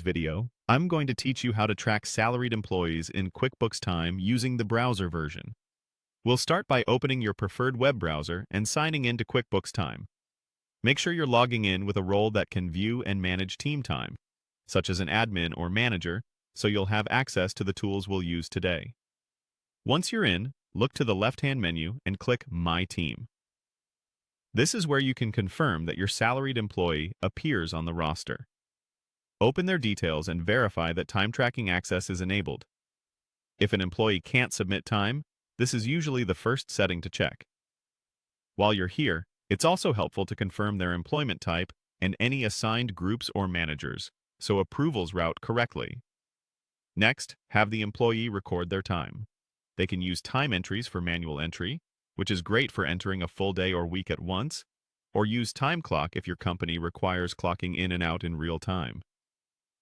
Video, I'm going to teach you how to track salaried employees in QuickBooks Time using the browser version. We'll start by opening your preferred web browser and signing in to QuickBooks Time. Make sure you're logging in with a role that can view and manage team time, such as an admin or manager, so you'll have access to the tools we'll use today. Once you're in, look to the left-hand menu and click My Team. This is where you can confirm that your salaried employee appears on the roster. Open their details and verify that time tracking access is enabled. If an employee can't submit time, this is usually the first setting to check. While you're here, it's also helpful to confirm their employment type and any assigned groups or managers, so approvals route correctly. Next, have the employee record their time. They can use time entries for manual entry, which is great for entering a full day or week at once, or use time clock if your company requires clocking in and out in real time.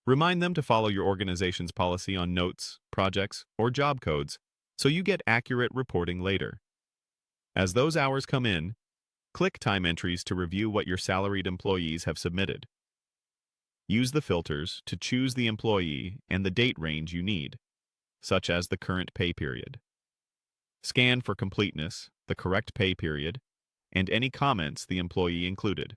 Remind them to follow your organization's policy on notes, projects, or job codes, so you get accurate reporting later. As those hours come in, click Time Entries to review what your salaried employees have submitted. Use the filters to choose the employee and the date range you need, such as the current pay period. Scan for completeness, the correct pay period, and any comments the employee included.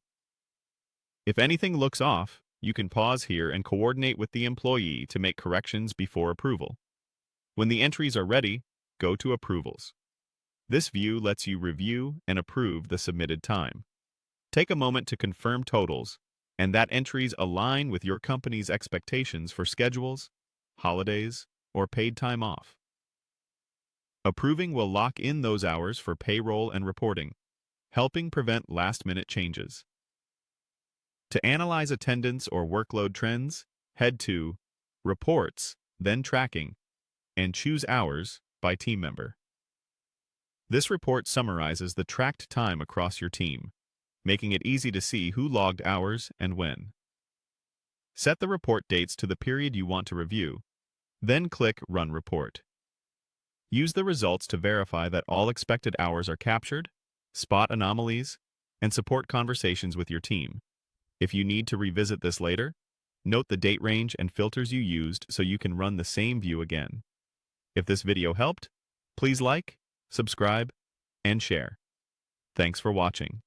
If anything looks off, you can pause here and coordinate with the employee to make corrections before approval. When the entries are ready, go to Approvals. This view lets you review and approve the submitted time. Take a moment to confirm totals and that entries align with your company's expectations for schedules, holidays, or paid time off. Approving will lock in those hours for payroll and reporting, helping prevent last-minute changes. To analyze attendance or workload trends, head to Reports, then Tracking, and choose Hours by team member. This report summarizes the tracked time across your team, making it easy to see who logged hours and when. Set the report dates to the period you want to review, then click Run Report. Use the results to verify that all expected hours are captured, spot anomalies, and support conversations with your team. If you need to revisit this later, note the date range and filters you used so you can run the same view again. If this video helped, please like, subscribe, and share. Thanks for watching.